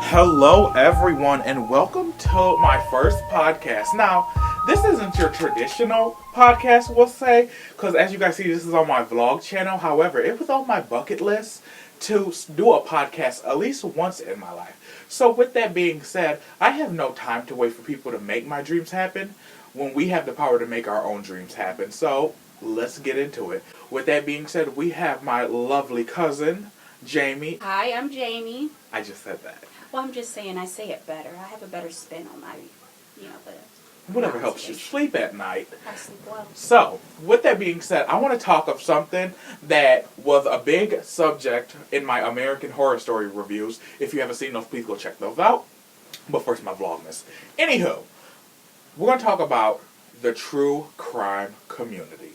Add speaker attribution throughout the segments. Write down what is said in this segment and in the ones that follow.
Speaker 1: Hello, everyone, and welcome to my first podcast. Now, this isn't your traditional podcast, we'll say, because as you guys see, this is on my vlog channel. However, it was on my bucket list to do a podcast at least once in my life. So, with that being said, I have no time to wait for people to make my dreams happen when we have the power to make our own dreams happen. So, let's get into it. With that being said, we have my lovely cousin, Jamie.
Speaker 2: Hi, I'm Jamie.
Speaker 1: I just said that.
Speaker 2: Well, I'm just saying I say it better. I have a better spin on my, the
Speaker 1: Whatever helps you sleep at night.
Speaker 2: I sleep well.
Speaker 1: So, with that being said, I want to talk of something that was a big subject in my American Horror Story reviews. If you haven't seen those, please go check those out. But first, my Vlogmas. Anywho, we're going to talk about the true crime community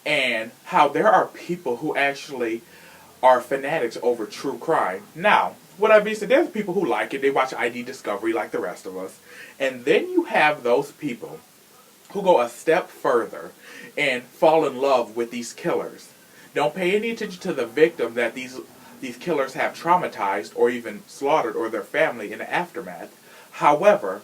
Speaker 1: and how there are people who actually are fanatics over true crime. Now, what I mean is, there's people who like it. They watch ID Discovery like the rest of us. And then you have those people who go a step further and fall in love with these killers. Don't pay any attention to the victim that these killers have traumatized or even slaughtered, or their family in the aftermath. However,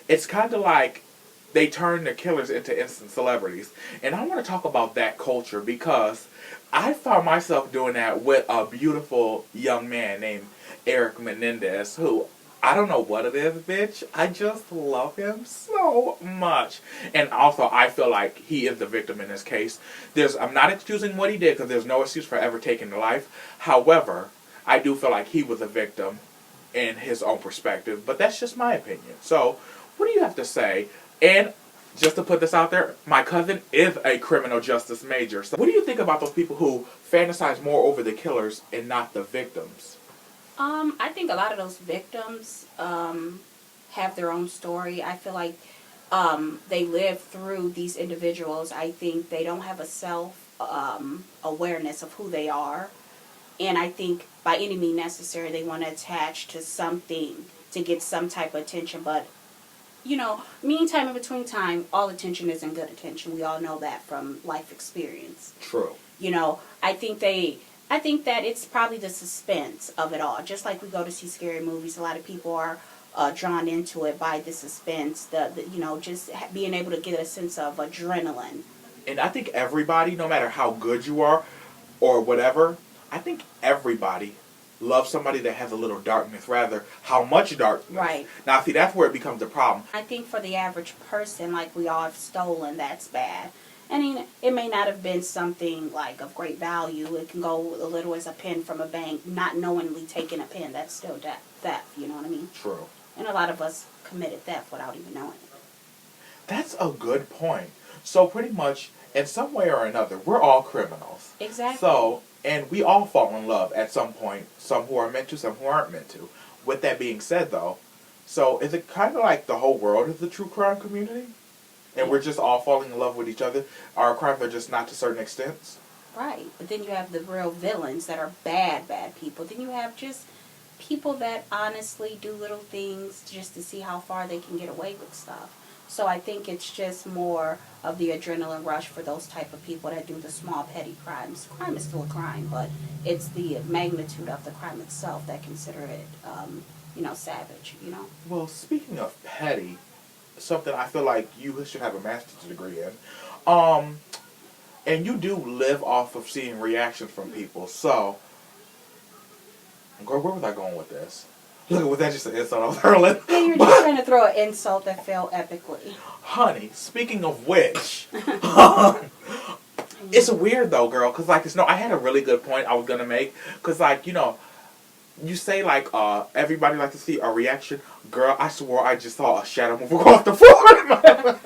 Speaker 1: it's kind of like they turn the killers into instant celebrities. And I want to talk about that culture because I found myself doing that with a beautiful young man named Eric Menendez, who, I don't know what it is, bitch. I just love him so much. And also, I feel like he is the victim in this case. I'm not excusing what he did, because there's no excuse for ever taking a life. However, I do feel like he was a victim in his own perspective. But that's just my opinion. So, what do you have to say? And just to put this out there, my cousin is a criminal justice major. So what do you think about those people who fantasize more over the killers and not the victims?
Speaker 2: I think a lot of those victims have their own story. I feel like they live through these individuals. I think they don't have a self-awareness of who they are. And I think by any means necessary, they want to attach to something to get some type of attention. But meantime, in between time, all attention isn't good attention. We all know that from life experience.
Speaker 1: True.
Speaker 2: I think that it's probably the suspense of it all. Just like we go to see scary movies, a lot of people are drawn into it by the suspense, just being able to get a sense of adrenaline.
Speaker 1: And I think everybody, no matter how good you are or whatever, I think everybody loves somebody that has a little darkness, rather how much darkness.
Speaker 2: Right.
Speaker 1: Now, see, that's where it becomes a problem.
Speaker 2: I think for the average person, like we all have stolen, that's bad. I mean, it may not have been something like of great value. It can go a little as a pen from a bank, not knowingly taking a pen. That's still theft, you know what I mean?
Speaker 1: True.
Speaker 2: And a lot of us committed theft without even knowing it.
Speaker 1: That's a good point. So pretty much, in some way or another, we're all criminals.
Speaker 2: Exactly.
Speaker 1: So, and we all fall in love at some point. Some who are meant to, some who aren't meant to. With that being said, though, so is it kind of like the whole world is the true crime community? And we're just all falling in love with each other? Our crimes are just not to certain extents?
Speaker 2: Right. But then you have the real villains that are bad people. Then you have just people that honestly do little things just to see how far they can get away with stuff. So I think it's just more of the adrenaline rush for those type of people that do the small petty crimes. Crime is still a crime, but it's the magnitude of the crime itself that consider it, savage,
Speaker 1: Well, speaking of petty, something I feel like you should have a master's degree in. And you do live off of seeing reactions from people. So, girl, where was I going with this? Look, was that just an insult I was hurling?
Speaker 2: Yeah, you're just trying to throw an insult that fell epically.
Speaker 1: Honey, speaking of which, it's weird though, girl, because I had a really good point I was gonna make, because you say everybody likes to see a reaction. Girl, I swore I just saw a shadow move across the floor.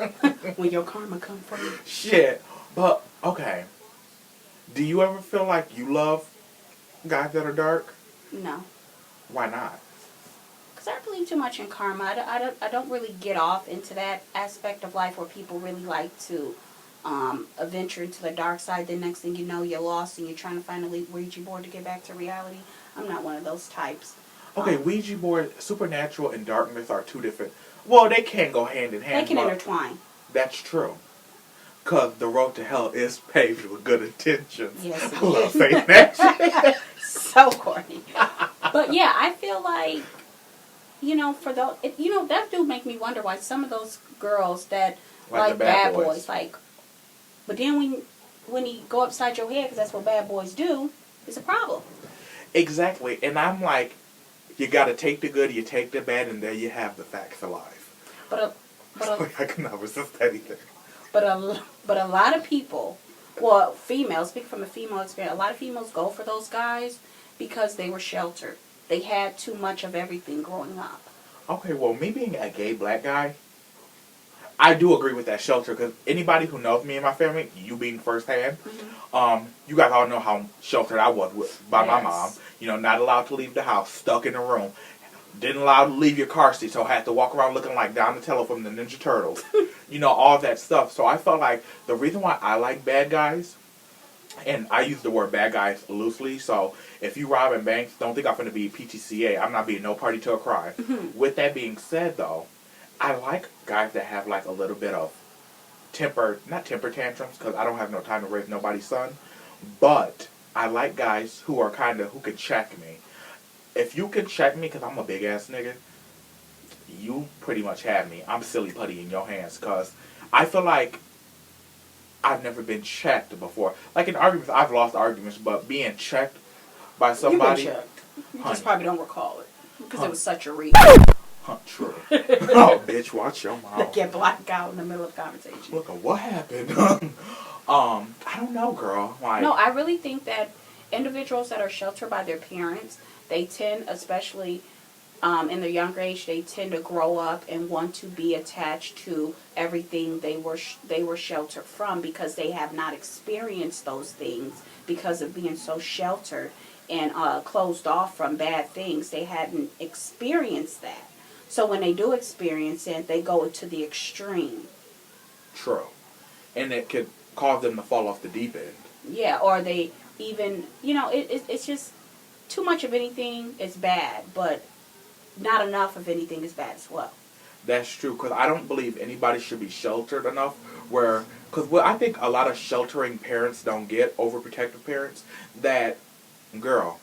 Speaker 2: When your karma come from you.
Speaker 1: Shit. But, okay. Do you ever feel like you love guys that are dark?
Speaker 2: No.
Speaker 1: Why not?
Speaker 2: Because I don't believe too much in karma. I don't really get off into that aspect of life where people really like to venture into the dark side. Then next thing you know, you're lost and you're trying to find a Ouija board to get back to reality. I'm not one of those types.
Speaker 1: Okay, Ouija board, supernatural, and darkness are two different. Well, they can go hand in hand.
Speaker 2: They can intertwine.
Speaker 1: That's true. Because the road to hell is paved with good intentions.
Speaker 2: Yes,
Speaker 1: I love saying that shit.
Speaker 2: So corny. But yeah, I feel like for those, that do make me wonder why some of those girls that
Speaker 1: Like
Speaker 2: like
Speaker 1: the bad
Speaker 2: bad
Speaker 1: boys.
Speaker 2: boys, but then when he go upside your head, because that's what bad boys do, it's a problem.
Speaker 1: Exactly. And I'm like, you got to take the good, you take the bad, and there you have the facts of life.
Speaker 2: But a, but a,
Speaker 1: I cannot resist anything.
Speaker 2: but a lot of people, well, females, speaking from a female experience, a lot of females go for those guys because they were sheltered. They had too much of everything growing up.
Speaker 1: Okay, well, me being a gay black guy, I do agree with that shelter because anybody who knows me and my family, you being firsthand, you guys all know how sheltered I was by my mom. Not allowed to leave the house, stuck in a room, didn't allow to leave your car seat, so I had to walk around looking like Donatello from the Ninja Turtles. All that stuff. So I felt like the reason why I like bad guys, and I use the word bad guys loosely, so if you robbing banks, don't think I'm going to be PTCA. I'm not being no party to a crime. With that being said, though, I like guys that have like a little bit of not temper tantrums, because I don't have no time to raise nobody's son, but I like guys who are who can check me. If you can check me, because I'm a big ass nigga, you pretty much have me. I'm silly putty in your hands, because I feel like I've never been checked before. Like in arguments, I've lost arguments, but being checked by somebody...
Speaker 2: You've been checked. You just probably don't recall it, because it was such a reach.
Speaker 1: True. Oh, bitch, watch your mouth.
Speaker 2: Get blacked out in the middle of the conversation.
Speaker 1: Look, what happened? I don't know, girl.
Speaker 2: No, I really think that individuals that are sheltered by their parents, they tend, especially in their younger age, they tend to grow up and want to be attached to everything they were sheltered from, because they have not experienced those things because of being so sheltered and closed off from bad things. They hadn't experienced that. So when they do experience it, they go to the extreme.
Speaker 1: True. And it could cause them to fall off the deep end.
Speaker 2: Yeah, or they even, it's just too much of anything is bad, but not enough of anything is bad as well.
Speaker 1: That's true, because I don't believe anybody should be sheltered enough because what I think a lot of sheltering parents don't get, overprotective parents, that, girl,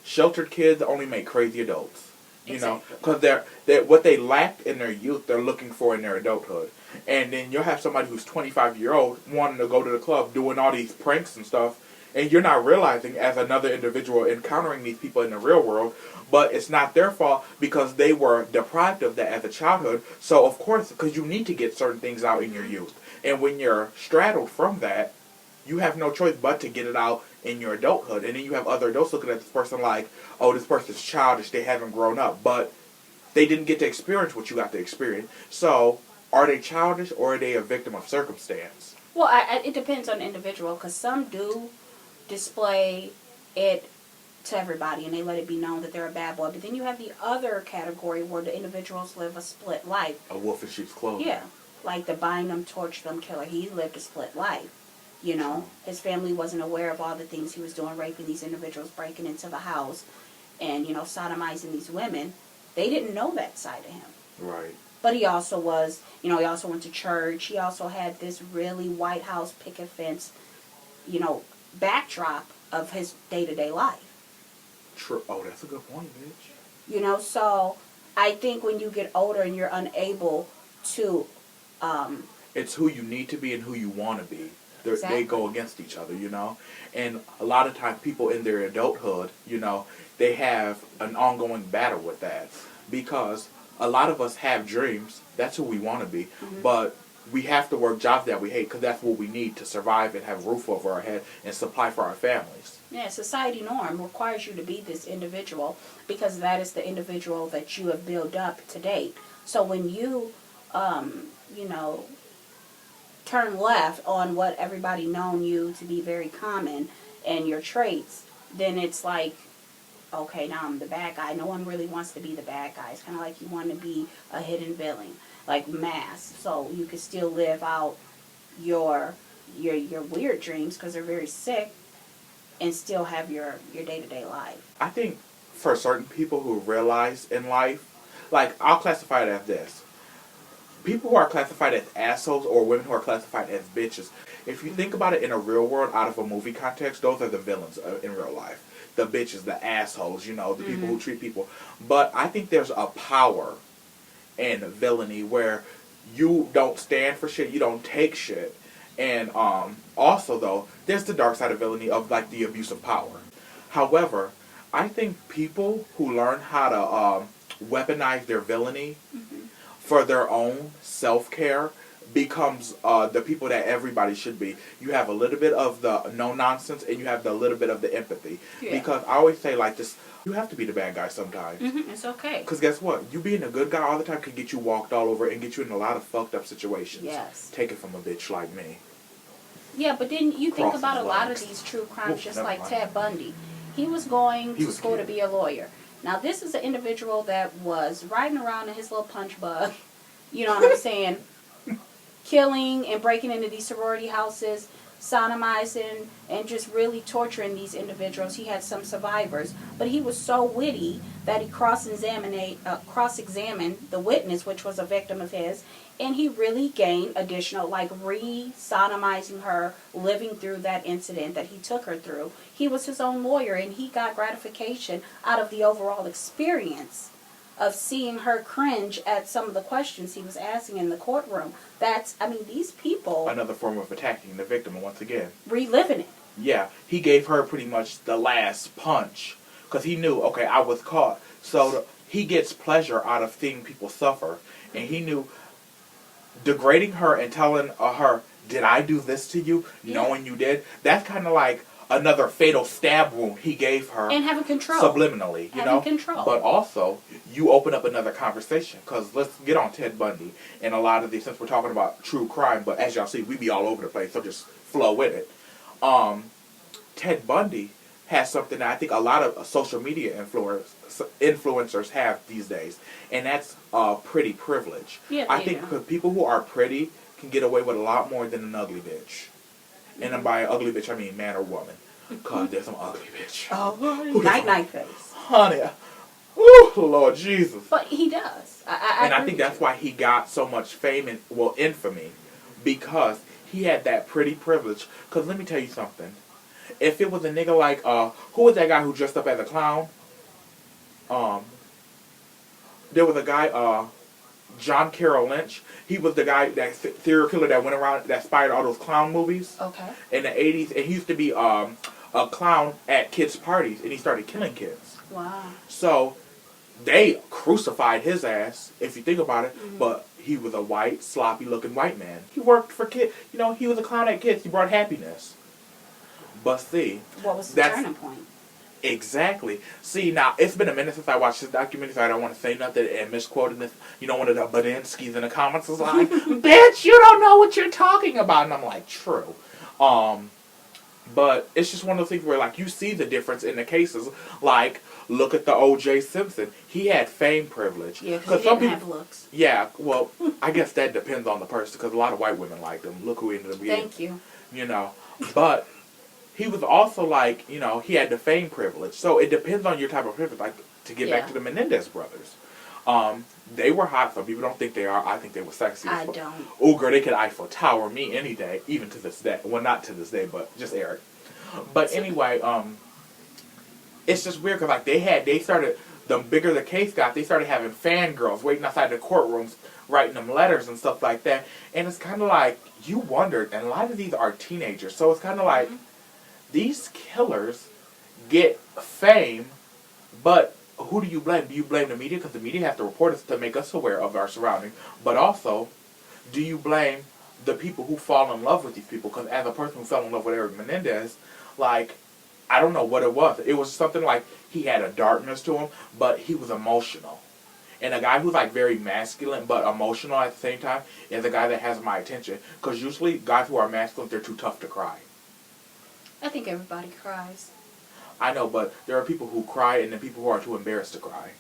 Speaker 1: sheltered kids only make crazy adults. Because they're what they lacked in their youth, they're looking for in their adulthood. And then you'll have somebody who's 25-year-old wanting to go to the club, doing all these pranks and stuff, and you're not realizing as another individual encountering these people in the real world, but it's not their fault because they were deprived of that as a childhood. So, of course, because you need to get certain things out in your youth. And when you're straddled from that, you have no choice but to get it out in your adulthood. And then you have other adults looking at this person like, oh, this person's childish, they haven't grown up. But they didn't get to experience what you got to experience. So, are they childish or are they a victim of circumstance?
Speaker 2: Well, it depends on the individual, because some do display it to everybody and they let it be known that they're a bad boy. But then you have the other category where the individuals live a split life.
Speaker 1: A wolf in sheep's clothing.
Speaker 2: Yeah. Like the bind them, torture them, killer. He lived a split life. His family wasn't aware of all the things he was doing, raping these individuals, breaking into the house, and, sodomizing these women. They didn't know that side of him.
Speaker 1: Right.
Speaker 2: But he also was, he also went to church. He also had this really White House picket fence, backdrop of his day-to-day life.
Speaker 1: True. Oh, that's a good point, bitch.
Speaker 2: So I think when you get older and you're unable to...
Speaker 1: it's who you need to be and who you want to be.
Speaker 2: Exactly.
Speaker 1: They go against each other, And a lot of times people in their adulthood, they have an ongoing battle with that. Because a lot of us have dreams. That's who we want to be. Mm-hmm. But we have to work jobs that we hate because that's what we need to survive and have a roof over our head and supply for our families.
Speaker 2: Yeah, society norm requires you to be this individual because that is the individual that you have built up to date. So when you, turn left on what everybody known you to be very common and your traits, then it's like, okay, now I'm the bad guy. No one really wants to be the bad guy. It's kind of like you want to be a hidden villain, like mask, so you can still live out your weird dreams because they're very sick, and still have your day-to-day life.
Speaker 1: I think for certain people who realize in life, like I'll classify it as this. People who are classified as assholes or women who are classified as bitches, if you think about it in a real world, out of a movie context, those are the villains in real life. the bitches, the assholes, you know, the people who treat people. But I think there's a power in villainy where you don't stand for shit, you don't take shit. And also, though, there's the dark side of villainy of, like, the abuse of power. However, I think people who learn how to weaponize their villainy for their own self-care becomes the people that everybody should be. You have a little bit of the no-nonsense, and you have the little bit of the empathy. Yeah. Because I always say, like, this, you have to be the bad guy sometimes.
Speaker 2: It's okay.
Speaker 1: Because guess what? You being a good guy all the time can get you walked all over and get you in a lot of fucked up situations.
Speaker 2: Yes.
Speaker 1: Take it from a bitch like me.
Speaker 2: Yeah, but then you think about a lot of these true crimes, just like Ted Bundy. He was going to school to be a lawyer. Now, this is an individual that was riding around in his little punch bug, you know what I'm saying, killing and breaking into these sorority houses, sodomizing, and just really torturing these individuals. He had some survivors. But he was so witty that he cross-examined the witness, which was a victim of his, and he really gained additional, like, re-sodomizing her, living through that incident that he took her through. He was his own lawyer, and he got gratification out of the overall experience of seeing her cringe at some of the questions he was asking in the courtroom. That's, I mean, these people...
Speaker 1: Another form of attacking the victim, once again.
Speaker 2: Reliving it.
Speaker 1: Yeah, he gave her pretty much the last punch. Because he knew, okay, I was caught. So he gets pleasure out of seeing people suffer. And he knew degrading her and telling her, did I do this to you? Yeah. Knowing you did. That's kind of like another fatal stab wound he gave her.
Speaker 2: And having control.
Speaker 1: Subliminally, you know?
Speaker 2: Control.
Speaker 1: But also, you open up another conversation. Because let's get on Ted Bundy. And a lot of these, since we're talking about true crime, but as y'all see, we be all over the place, so just flow with it. Ted Bundy has something that I think a lot of social media influencers have these days. And that's pretty privilege.
Speaker 2: Yeah,
Speaker 1: I think people who are pretty can get away with a lot more than an ugly bitch. And by ugly bitch, I mean man or woman. Because there's some ugly bitch.
Speaker 2: Oh, night face.
Speaker 1: Honey. Ooh, Lord Jesus.
Speaker 2: But he does.
Speaker 1: I think that's why he got so much fame and, well, infamy. Because he had that pretty privilege. Because let me tell you something. If it was a nigga like, who was that guy who dressed up as a clown? There was a guy, John Carroll Lynch. He was the guy, that serial killer that went around, that inspired all those clown movies.
Speaker 2: Okay.
Speaker 1: In the 80s. And he used to be a clown at kids' parties. And he started killing kids.
Speaker 2: Wow.
Speaker 1: So, they crucified his ass, if you think about it. Mm-hmm. But he was a white, sloppy-looking white man. He worked for kids. You know, he was a clown at kids. He brought happiness. But see...
Speaker 2: What was the turning point?
Speaker 1: Exactly. See, now, it's been a minute since I watched this documentary, so I don't want to say nothing and misquoting this. You know, one of the Badenskis in the comments was like, bitch, you don't know what you're talking about. And I'm like, true. But it's just one of those things where, like, you see the difference in the cases. Like, look at the O.J. Simpson. He had fame privilege.
Speaker 2: Yeah, because he didn't have looks.
Speaker 1: Yeah, well, I guess that depends on the person, because a lot of white women liked him. Look who he ended up being.
Speaker 2: Thank you.
Speaker 1: You know, but... He was also like, you know, he had the fame privilege. So it depends on your type of privilege. Like, to get back to the Menendez brothers. They were hot. Some people don't think they are. I think they were sexy.
Speaker 2: I don't.
Speaker 1: Oh, girl, they could Eiffel Tower me any day. Even to this day. Well, not to this day, but just Eric. But anyway, it's just weird because, like, they started, the bigger the case got, they started having fangirls waiting outside the courtrooms, writing them letters and stuff like that. And it's kind of like, you wondered, and a lot of these are teenagers. So it's kind of like, these killers get fame, but who do you blame? Do you blame the media? Because the media have to report us to make us aware of our surroundings. But also, do you blame the people who fall in love with these people? Because as a person who fell in love with Eric Menendez, like, I don't know what it was. It was something like he had a darkness to him, but he was emotional. And a guy who's, like, very masculine but emotional at the same time is a guy that has my attention. Because usually guys who are masculine, they're too tough to cry.
Speaker 2: I think everybody cries.
Speaker 1: I know, but there are people who cry and then people who are too embarrassed to cry.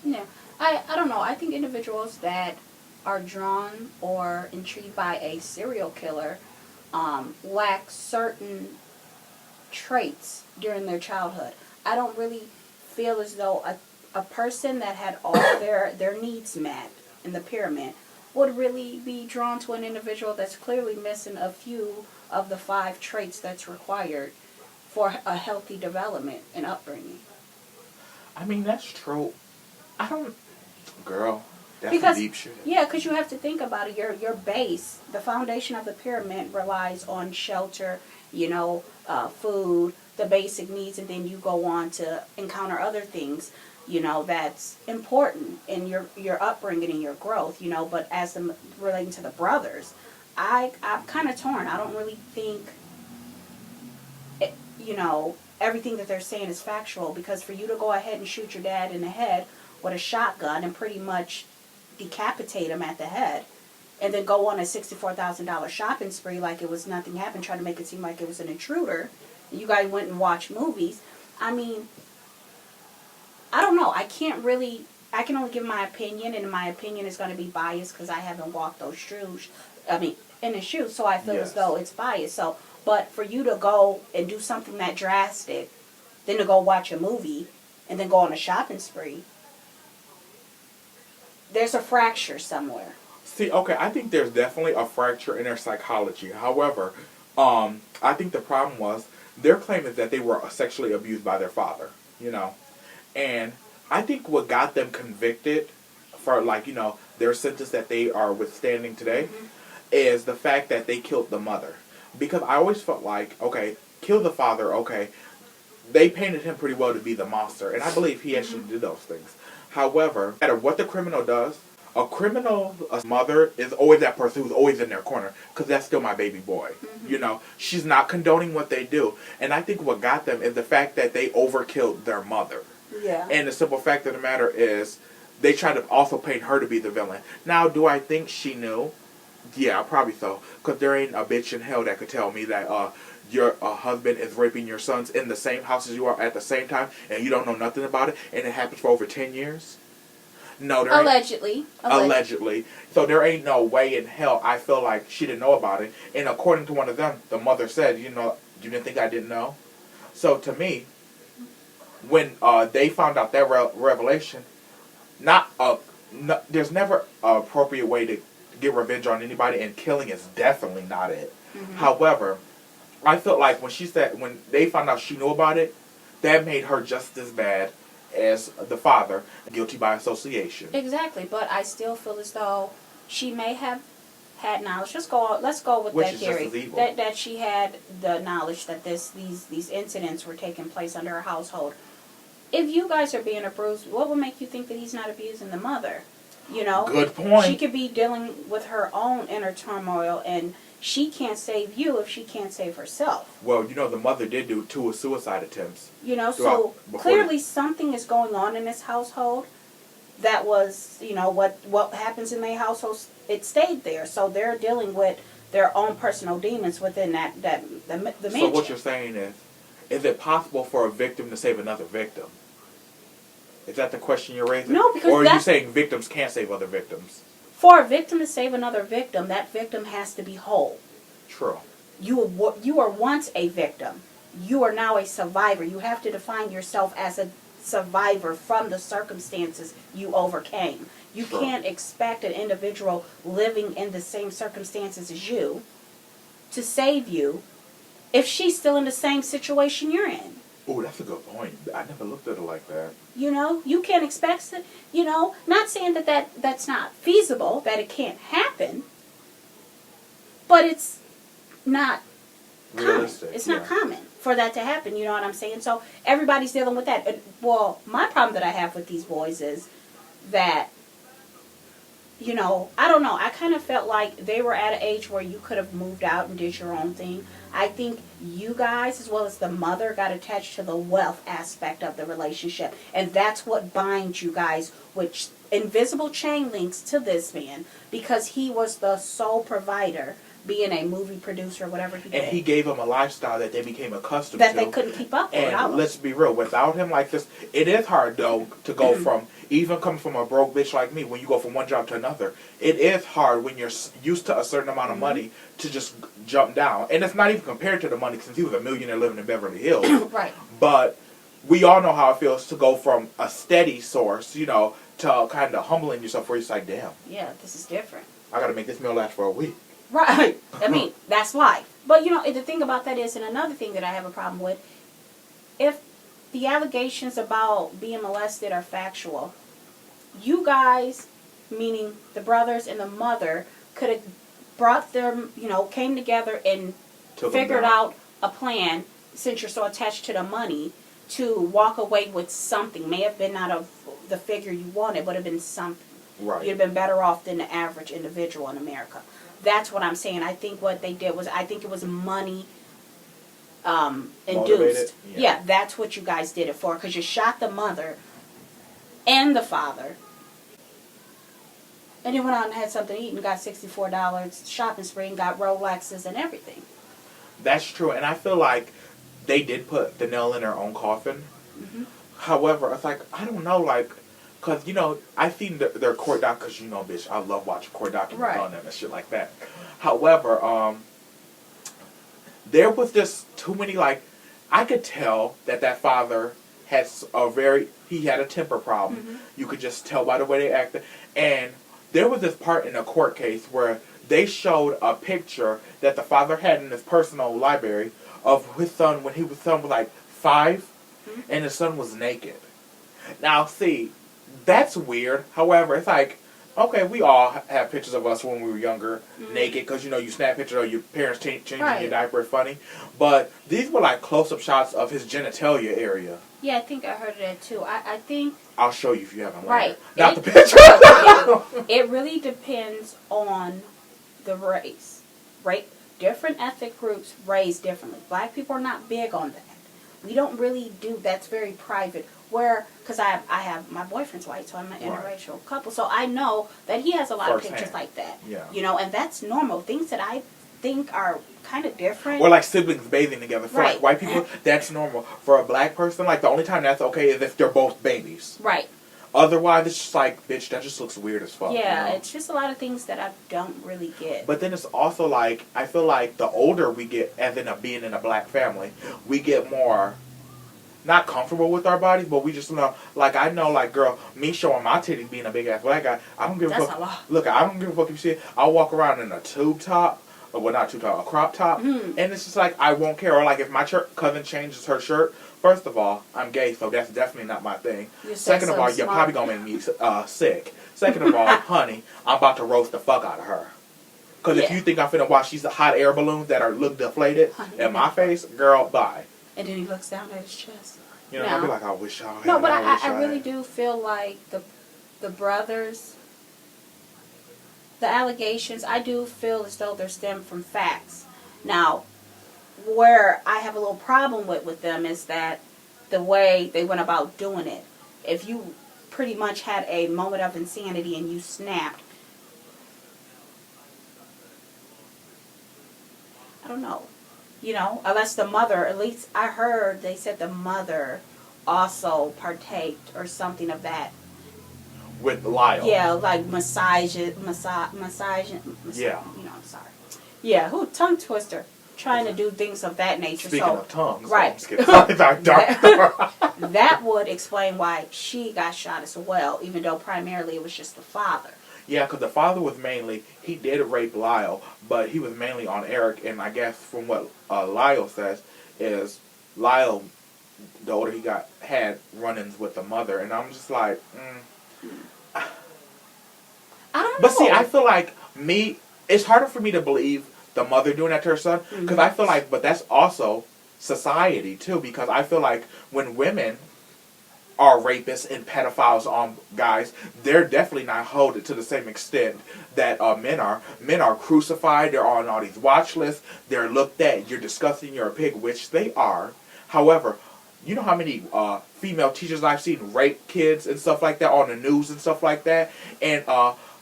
Speaker 2: Yeah. I don't know. I think individuals that are drawn or intrigued by a serial killer lack certain traits during their childhood. I don't really feel as though a person that had all their needs met in the pyramid would really be drawn to an individual that's clearly missing a few of the 5 traits that's required for a healthy development and upbringing.
Speaker 1: I mean, that's true. I don't, girl, that's
Speaker 2: Because,
Speaker 1: some deep shit.
Speaker 2: yeah, because you have to think about it. Your base, the foundation of the pyramid relies on shelter, food, the basic needs, and then you go on to encounter other things, that's important in your upbringing and your growth, But as relating to the brothers, I'm kind of torn. I don't really think, it, everything that they're saying is factual, because for you to go ahead and shoot your dad in the head with a shotgun and pretty much decapitate him at the head, and then go on a $64,000 shopping spree like it was nothing happened, try to make it seem like it was an intruder. You guys went and watched movies. I mean, I don't know. I can only give my opinion, and my opinion is going to be biased because I haven't walked those shoes. In the shoes, so I feel as though it's biased. So, but for you to go and do something that drastic, then to go watch a movie, and then go on a shopping spree, there's a fracture somewhere.
Speaker 1: See, okay, I think there's definitely a fracture in their psychology. However, I think the problem was their claim is that they were sexually abused by their father, And I think what got them convicted for, their sentence that they are withstanding today is the fact that they killed the mother. Because I always felt like, okay, kill the father, okay, they painted him pretty well to be the monster. And I believe he actually did those things. However, no matter what the criminal does, a mother is always that person who's always in their corner, because that's still my baby boy. She's not condoning what they do. And I think what got them is the fact that they overkilled their mother.
Speaker 2: Yeah.
Speaker 1: And the simple fact of the matter is, they tried to also paint her to be the villain. Now, do I think she knew? Yeah, probably so. Because there ain't a bitch in hell that could tell me that your husband is raping your sons in the same house as you are at the same time, and you don't know nothing about it, and it happens for over 10 years? No, there
Speaker 2: Allegedly.
Speaker 1: Allegedly. So there ain't no way in hell I feel like she didn't know about it. And according to one of them, the mother said, you didn't think I didn't know? So to me, when they found out that revelation, there's never an appropriate way to get revenge on anybody, and killing is definitely not it. However, I felt like when they found out she knew about it, that made her just as bad as the father, guilty by association.
Speaker 2: Exactly, but I still feel as though she may have had knowledge. Let's go with that theory that she had the knowledge that these incidents were taking place under her household. If you guys are being abused, what would make you think that he's not abusing the mother?
Speaker 1: Good point.
Speaker 2: She could be dealing with her own inner turmoil, and she can't save you if she can't save herself.
Speaker 1: Well, the mother did do 2 suicide attempts.
Speaker 2: So clearly something is going on in this household that was, what happens in their household, it stayed there. So they're dealing with their own personal demons within the mansion.
Speaker 1: So what you're saying is it possible for a victim to save another victim? Is that the question you're raising?
Speaker 2: No, because
Speaker 1: or are you saying victims can't save other victims?
Speaker 2: For a victim to save another victim, that victim has to be whole.
Speaker 1: True.
Speaker 2: You were once a victim. You are now a survivor. You have to define yourself as a survivor from the circumstances you overcame. You can't expect an individual living in the same circumstances as you to save you if she's still in the same situation you're in.
Speaker 1: Oh, that's a good point. I never looked at it like that.
Speaker 2: You can't expect it. Not saying that's not feasible, that it can't happen, but it's not
Speaker 1: realistic.
Speaker 2: It's not common for that to happen. You know what I'm saying? So everybody's dealing with that. Well, my problem that I have with these boys is that, I don't know. I kind of felt like they were at an age where you could have moved out and did your own thing. I think you guys, as well as the mother, got attached to the wealth aspect of the relationship. And that's what binds you guys with invisible chain links to this man, because he was the sole provider, being a movie producer or whatever he did.
Speaker 1: And he gave them a lifestyle that they became accustomed
Speaker 2: that
Speaker 1: to.
Speaker 2: they couldn't keep up with.
Speaker 1: And let's be real, without him like this, it is hard, though, to go from, even coming from a broke bitch like me, when you go from one job to another, it is hard when you're used to a certain amount of money to just jump down. And it's not even compared to the money, since he was a millionaire living in Beverly Hills.
Speaker 2: Right.
Speaker 1: But we all know how it feels to go from a steady source, to kind of humbling yourself, where you're like, damn.
Speaker 2: Yeah, this is different.
Speaker 1: I got to make this meal last for a week.
Speaker 2: Right. I mean, that's life. But, the thing about that is, and another thing that I have a problem with, if the allegations about being molested are factual, you guys, meaning the brothers and the mother, could have brought them, came together and figured out a plan, since you're so attached to the money, to walk away with something. May have been out of the figure you wanted, but have been something.
Speaker 1: Right.
Speaker 2: You'd have been better off than the average individual in America. That's what I'm saying. I think what they did was, I think it was money induced. Yeah, that's what you guys did it for, because you shot the mother and the father, and then went out and had something to eat and got $64 shopping spree and got Rolexes and everything.
Speaker 1: That's true, and I feel like they did put the nail in their own coffin.
Speaker 2: Mm-hmm.
Speaker 1: However, it's like, I don't know, like, because, I've seen their court doc, because, bitch, I love watching court documents on them and shit like that. However, there was just too many, like, I could tell that father has he had a temper problem.
Speaker 2: Mm-hmm.
Speaker 1: You could just tell by the way they acted. And there was this part in a court case where they showed a picture that the father had in his personal library of his son when his son was like 5,
Speaker 2: mm-hmm.
Speaker 1: and his son was naked. Now, see, that's weird. However, it's like, okay, we all have pictures of us when we were younger,
Speaker 2: mm-hmm.
Speaker 1: naked, because, you snap pictures of your parents changing your diaper. It's funny. But these were like close-up shots of his genitalia area.
Speaker 2: Yeah, I think I heard of that too. I think...
Speaker 1: I'll show you if you haven't.
Speaker 2: Right.
Speaker 1: Not the picture.
Speaker 2: It really depends on the race, right? Different ethnic groups raise differently. Black people are not big on that. We don't really do, that's very private. Because I have, my boyfriend's white, so I'm an interracial couple, so I know that he has a lot of pictures like that.
Speaker 1: Yeah.
Speaker 2: And that's normal. Things that I think are kind of different.
Speaker 1: Or like siblings bathing together. For like white people, that's normal. For a black person, like the only time that's okay is if they're both babies.
Speaker 2: Right.
Speaker 1: Otherwise, it's just like, bitch, that just looks weird as fuck.
Speaker 2: Yeah, it's just a lot of things that I don't really get.
Speaker 1: But then it's also like, I feel like the older we get, as in being in a black family, we get more, not comfortable with our bodies, but we just know, like, I know, like, girl, me showing my titties being a big ass black guy, I don't give a fuck. That's a lot. Look, I don't give a fuck if you see it. I'll walk around in a tube top, well, not tube top, a crop top, and it's just like, I won't care. Or like, if my cousin changes her shirt, first of all, I'm gay, so that's definitely not my thing. Second of all, you're probably going to make me sick. Second of all, honey, I'm about to roast the fuck out of her. Because if you think I'm finna watch these hot air balloons that look deflated in my face, girl, bye.
Speaker 2: And then he looks down at his chest.
Speaker 1: I'll be like, I wish y'all had.
Speaker 2: No, but I really do feel like the brothers, the allegations, I do feel as though they're stemmed from facts. Now, where I have a little problem with them is that the way they went about doing it. If you pretty much had a moment of insanity and you snapped, I don't know. Unless the mother, at least I heard they said the mother also partaked or something of that.
Speaker 1: With Lyle.
Speaker 2: Yeah, like massage. Yeah. I'm sorry. Yeah, tongue twister. Trying to do things of that nature.
Speaker 1: Speaking of tongues.
Speaker 2: Right. That would explain why she got shot as well, even though primarily it was just the father.
Speaker 1: Yeah, because the father was he did rape Lyle, but he was mainly on Eric, and I guess from what Lyle says, is Lyle, the older he got, had run-ins with the mother, and I'm just like,
Speaker 2: I don't know.
Speaker 1: But see, I feel like it's harder for me to believe the mother doing that to her son, because I feel like, but that's also society too, because I feel like when women are rapists and pedophiles on guys, they're definitely not held to the same extent that men are. Men are crucified, they're on all these watch lists, they're looked at, you're disgusting, you're a pig, which they are. However, you know how many female teachers I've seen rape kids and stuff like that on the news and stuff like that, and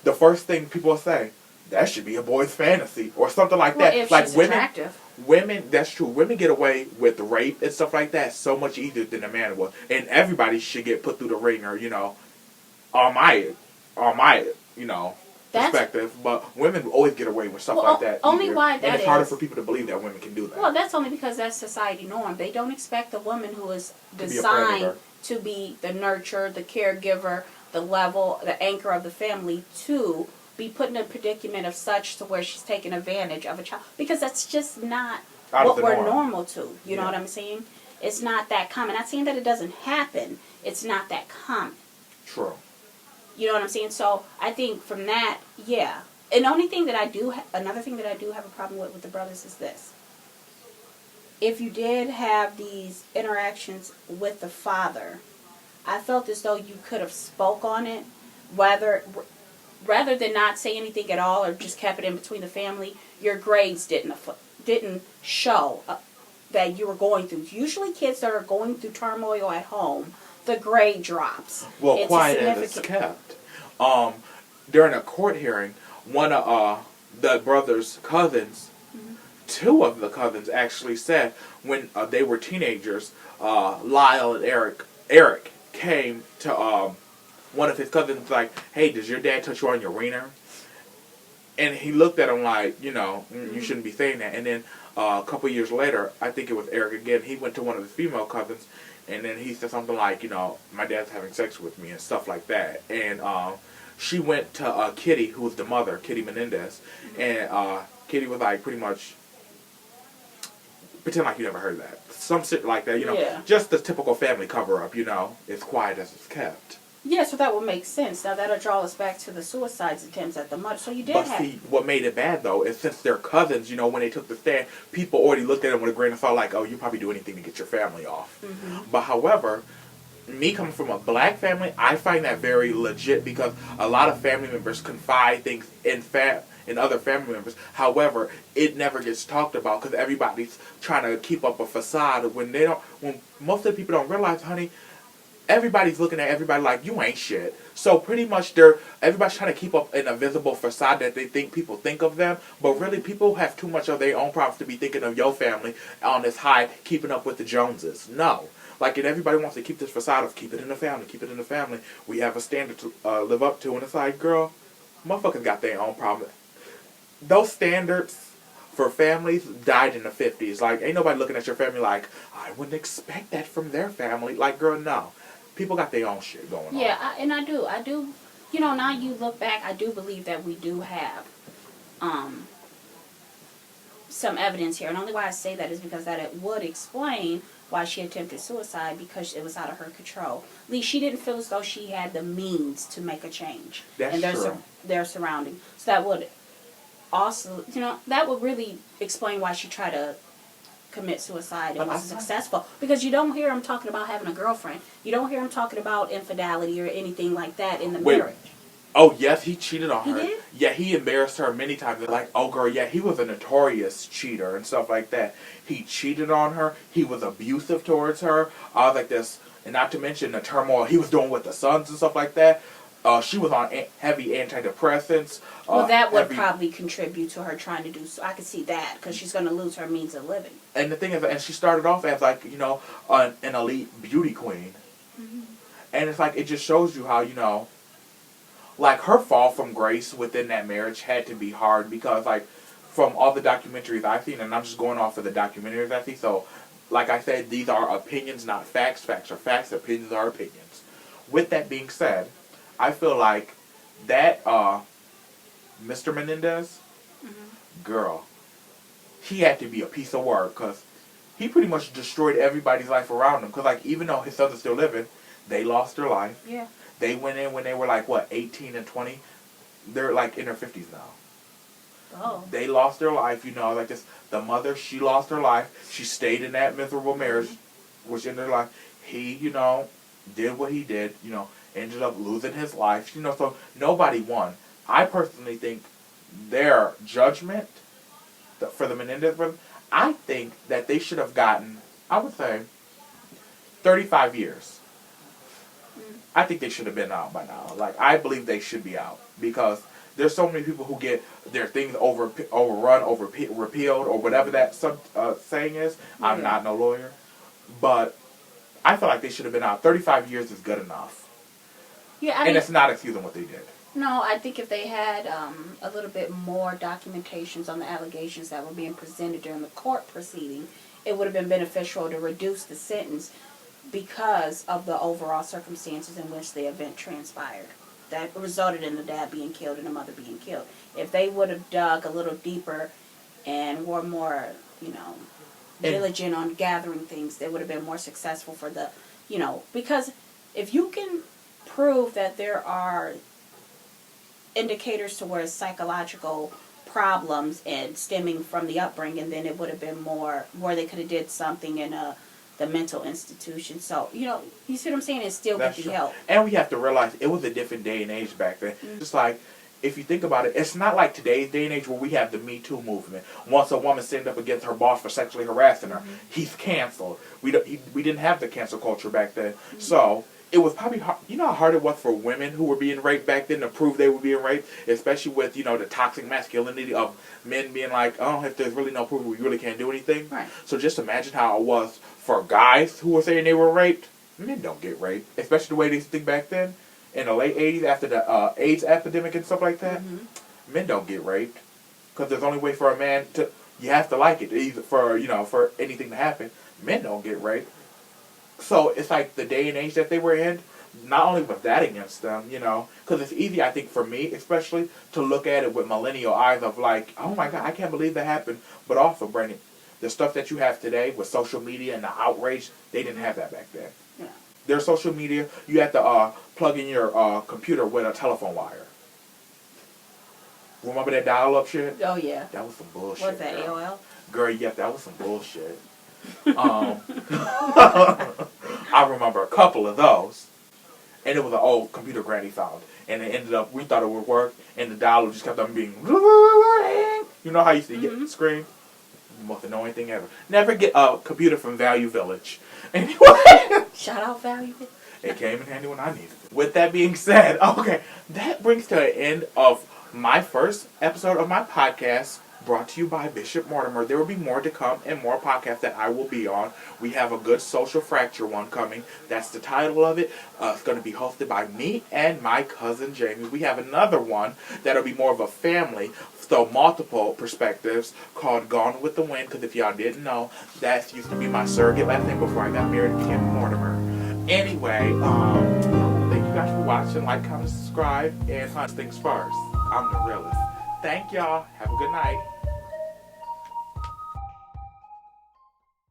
Speaker 1: the first thing people say, that should be a boy's fantasy or something like that.
Speaker 2: If
Speaker 1: like
Speaker 2: she's attractive.
Speaker 1: Women, that's true. Women get away with rape and stuff like that so much easier than a man will, and everybody should get put through the ringer. On my perspective. But women always get away with stuff like that.
Speaker 2: Only why that
Speaker 1: and it's harder for people to believe that women can do that.
Speaker 2: Well, that's only because that's society norm. They don't expect a woman who is designed to be the nurturer, the caregiver, the anchor of the family to be put in a predicament of such to where she's taking advantage of a child, because that's just not what we're normal to. You know what I'm saying? It's not that common. Not saying that it doesn't happen. It's not that common.
Speaker 1: True.
Speaker 2: You know what I'm saying? So I think from that, yeah. And the only thing that another thing that I do have a problem with the brothers is this. If you did have these interactions with the father, I felt as though you could have spoke on it, rather than not say anything at all or just kept it in between the family. Your grades didn't show that you were going through. Usually, kids that are going through turmoil at home, the grade drops.
Speaker 1: Well,
Speaker 2: it's
Speaker 1: quiet as it's kept. During a court hearing, one of the brother's cousins, two of the cousins actually said when they were teenagers, Lyle and Eric came to one of his cousins like, "Hey, does your dad touch you on your wiener?" And he looked at him like, you shouldn't be saying that. And then a couple years later, I think it was Eric again, he went to one of his female cousins, and then he said something like, my dad's having sex with me and stuff like that. And she went to Kitty, who was the mother, Kitty Menendez, and Kitty was like, pretty much, pretend like you never heard that. Some shit like that,
Speaker 2: Yeah.
Speaker 1: Just the typical family cover-up, it's quiet as it's kept.
Speaker 2: Yeah, so that would make sense. Now that'll draw us back to the suicide attempts at the mother. So you did
Speaker 1: But
Speaker 2: have.
Speaker 1: see, what made it bad though is since they're cousins, when they took the stand, people already looked at them with a grain of salt, like, "Oh, you probably do anything to get your family off."
Speaker 2: Mm-hmm.
Speaker 1: But however, me coming from a black family, I find that very legit because a lot of family members confide things in other family members. However, it never gets talked about because everybody's trying to keep up a facade when most of the people don't realize, honey. Everybody's looking at everybody like, you ain't shit. So pretty much everybody's trying to keep up an invisible facade that they think people think of them. But really, people have too much of their own problems to be thinking of your family on this high, keeping up with the Joneses. No. And everybody wants to keep this facade of keep it in the family, keep it in the family. We have a standard to live up to. And it's like, girl, motherfuckers got their own problem. Those standards for families died in the 50s. Ain't nobody looking at your family like, I wouldn't expect that from their family. Girl, no. People got their own shit going on.
Speaker 2: Yeah, I do. Now you look back, I do believe that we do have some evidence here. And the only why I say that is because that it would explain why she attempted suicide, because it was out of her control. At least she didn't feel as though she had the means to make a change.
Speaker 1: That's
Speaker 2: in
Speaker 1: true.
Speaker 2: Their surroundings. So that would also, that would really explain why she tried to commit suicide and was successful, because you don't hear him talking about having a girlfriend. You don't hear him talking about infidelity or anything like that in the marriage.
Speaker 1: Oh yes, he cheated on her.
Speaker 2: He did?
Speaker 1: Yeah, he embarrassed her many times. They're like, oh girl, yeah, he was a notorious cheater and stuff like that. He cheated on her. He was abusive towards her. Like this, and not to mention the turmoil he was doing with the sons and stuff like that. She was on heavy antidepressants.
Speaker 2: Well, that would probably contribute to her trying to do so. I could see that, because she's going to lose her means of living.
Speaker 1: And the thing is, and she started off as an elite beauty queen.
Speaker 2: Mm-hmm.
Speaker 1: And it's it just shows you how, her fall from grace within that marriage had to be hard because, from all the documentaries I've seen, and I'm just going off of the documentaries I see, so, like I said, these are opinions, not facts. Facts are facts, opinions are opinions. With that being said, I feel like that Mr. Menendez, girl, he had to be a piece of work because he pretty much destroyed everybody's life around him. Because even though his sons are still living, they lost their life.
Speaker 2: Yeah.
Speaker 1: They went in when they were 18 and 20. They're in their 50s now.
Speaker 2: Oh.
Speaker 1: They lost their life, the mother, she lost her life. She stayed in that miserable marriage, which ended her life. He, did what he did, ended up losing his life, so nobody won. I personally think their judgment for the Menendez brothers, I think that they should have gotten, I would say, 35 years. I think they should have been out by now. I believe they should be out because there's so many people who get their things overrun, repealed, or whatever that saying is. Yeah. I'm not no lawyer, but I feel like they should have been out. 35 years is good enough.
Speaker 2: Yeah,
Speaker 1: and it's not excusing what they did.
Speaker 2: No, I think if they had a little bit more documentations on the allegations that were being presented during the court proceeding, it would have been beneficial to reduce the sentence because of the overall circumstances in which the event transpired. That resulted in the dad being killed and the mother being killed. If they would have dug a little deeper and were more, diligent on gathering things, they would have been more successful for the, because if you can prove that there are indicators to where it's psychological problems and stemming from the upbringing, then it would have been more where they could have did something in the mental institution. So, you see what I'm saying? It still
Speaker 1: That's
Speaker 2: could
Speaker 1: true.
Speaker 2: be helped.
Speaker 1: And we have to realize it was a different day and age back then. Just like, if you think about it, it's not like today's day and age where we have the Me Too movement. Once a woman stands up against her boss for sexually harassing her, he's canceled. We didn't have the cancel culture back then. So it was probably hard. You know how hard it was for women who were being raped back then to prove they were being raped, especially with the toxic masculinity of men being like, oh, if there's really no proof, we really can't do anything.
Speaker 2: Right.
Speaker 1: So just imagine how it was for guys who were saying they were raped. Men don't get raped, especially the way they think back then. In the late 80s, after the AIDS epidemic and stuff like that, men don't get raped. Because there's only way for a man to, you have to like it, either for anything to happen. Men don't get raped. So it's like the day and age that they were in, not only was that against them, because it's easy, I think, for me, especially, to look at it with millennial eyes of like, oh my God, I can't believe that happened. But also, Brandon, the stuff that you have today with social media and the outrage, they didn't have that back then.
Speaker 2: Yeah.
Speaker 1: Their social media, you had to plug in your computer with a telephone wire. Remember that dial-up shit?
Speaker 2: Oh, yeah.
Speaker 1: That was some bullshit.
Speaker 2: What's that,
Speaker 1: girl.
Speaker 2: AOL?
Speaker 1: Girl, yeah, that was some bullshit. I remember a couple of those. And it was an old computer Granny found. And it ended up, we thought it would work, and the dial just kept on being, you know how you used to get the screen? Most annoying thing ever. Never get a computer from Value Village. Anyway.
Speaker 2: Shout out Value.
Speaker 1: It came in handy when I needed it. With that being said, okay, that brings to an end of my first episode of my podcast, brought to you by Bishop Mortimer. There will be more to come and more podcasts that I will be on. We have a good social fracture one coming. That's the title of it. It's going to be hosted by me and my cousin Jamie. We have another one that'll be more of a family, so multiple perspectives, called Gone with the Wind, because if y'all didn't know, that used to be my surrogate last name before I got married to Kim Mortimer. Anyway, thank you guys for watching. Like, comment, subscribe, and hunt things first. I'm the realist. Thank y'all. Have a good night.